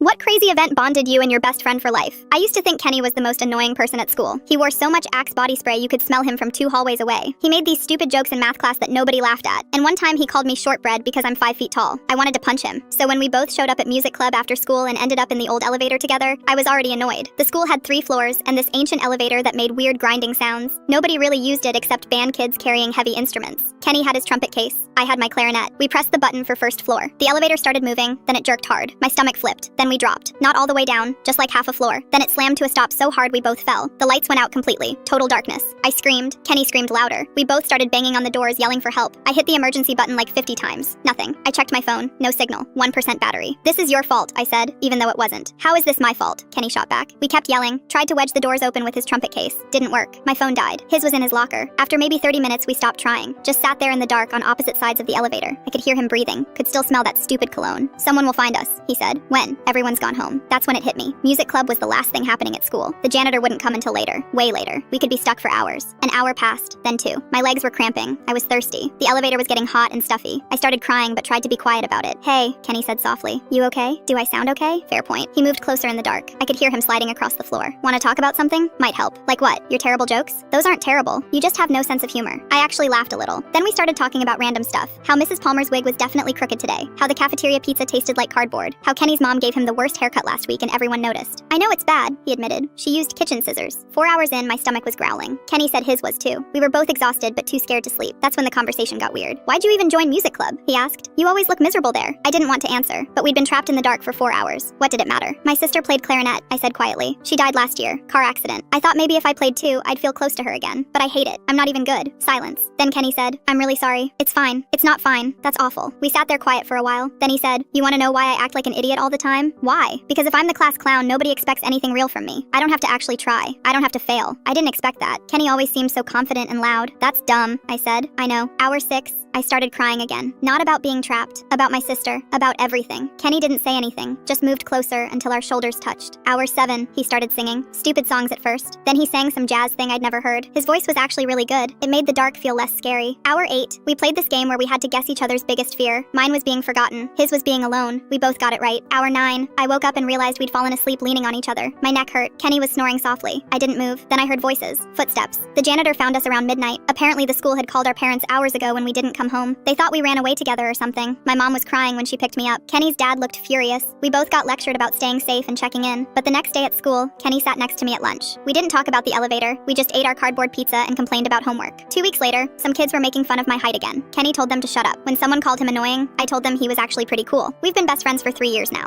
What crazy event bonded you and your best friend for life? I used to think Kenny was the most annoying person at school. He wore so much Axe body spray you could smell him from 2 hallways away. He made these stupid jokes in math class that nobody laughed at. And one time he called me shortbread because I'm 5 feet tall. I wanted to punch him. So when we both showed up at music club after school and ended up in the old elevator together, I was already annoyed. The school had 3 floors and this ancient elevator that made weird grinding sounds. Nobody really used it except band kids carrying heavy instruments. Kenny had his trumpet case. I had my clarinet. We pressed the button for first floor. The elevator started moving, then it jerked hard. My stomach flipped. Then we dropped. Not all the way down, just like half a floor. Then it slammed to a stop so hard we both fell. The lights went out completely. Total darkness. I screamed. Kenny screamed louder. We both started banging on the doors, yelling for help. I hit the emergency button like 50 times. Nothing. I checked my phone. No signal. 1% battery. This is your fault, I said, even though it wasn't. How is this my fault? Kenny shot back. We kept yelling. Tried to wedge the doors open with his trumpet case. Didn't work. My phone died. His was in his locker. After maybe 30 minutes, we stopped trying. Just sat there in the dark on opposite sides of the elevator. I could hear him breathing. Could still smell that stupid cologne. Someone will find us, he said. When? Everyone's gone home. That's when it hit me. Music club was the last thing happening at school. The janitor wouldn't come until later. Way later. We could be stuck for hours. An hour passed, then 2. My legs were cramping. I was thirsty. The elevator was getting hot and stuffy. I started crying but tried to be quiet about it. Hey, Kenny said softly. You okay? Do I sound okay? Fair point. He moved closer in the dark. I could hear him sliding across the floor. Want to talk about something? Might help. Like what? Your terrible jokes? Those aren't terrible. You just have no sense of humor. I actually laughed a little. Then we started talking about random stuff. How Mrs. Palmer's wig was definitely crooked today. How the cafeteria pizza tasted like cardboard. How Kenny's mom gave him the worst haircut last week and everyone noticed. I know it's bad, he admitted. She used kitchen scissors. 4 hours in, my stomach was growling. Kenny said his was too. We were both exhausted but too scared to sleep. That's when the conversation got weird. Why'd you even join music club? He asked. You always look miserable there. I didn't want to answer, but we'd been trapped in the dark for 4 hours. What did it matter? My sister played clarinet, I said quietly. She died last year. Car accident. I thought maybe if I played too, I'd feel close to her again. But I hate it. I'm not even good. Silence. Then Kenny said, I'm really sorry. It's fine. It's not fine. That's awful. We sat there quiet for a while. Then he said, you want to know why I act like an idiot all the time? Why? Because if I'm the class clown, nobody expects anything real from me. I don't have to actually try. I don't have to fail. I didn't expect that. Kenny always seemed so confident and loud. That's dumb, I said. I know. Hour 6. I started crying again. Not about being trapped, about my sister, about everything. Kenny didn't say anything, just moved closer until our shoulders touched. Hour 7, he started singing. Stupid songs at first. Then he sang some jazz thing I'd never heard. His voice was actually really good. It made the dark feel less scary. Hour 8, we played this game where we had to guess each other's biggest fear. Mine was being forgotten. His was being alone. We both got it right. Hour 9, I woke up and realized we'd fallen asleep leaning on each other. My neck hurt. Kenny was snoring softly. I didn't move. Then I heard voices. Footsteps. The janitor found us around midnight. Apparently the school had called our parents hours ago when we didn't come home. They thought we ran away together or something. My mom was crying when she picked me up. Kenny's dad looked furious. We both got lectured about staying safe and checking in. But the next day at school, Kenny sat next to me at lunch. We didn't talk about the elevator. We just ate our cardboard pizza and complained about homework. 2 weeks later, some kids were making fun of my height again. Kenny told them to shut up. When someone called him annoying, I told them he was actually pretty cool. We've been best friends for 3 years now.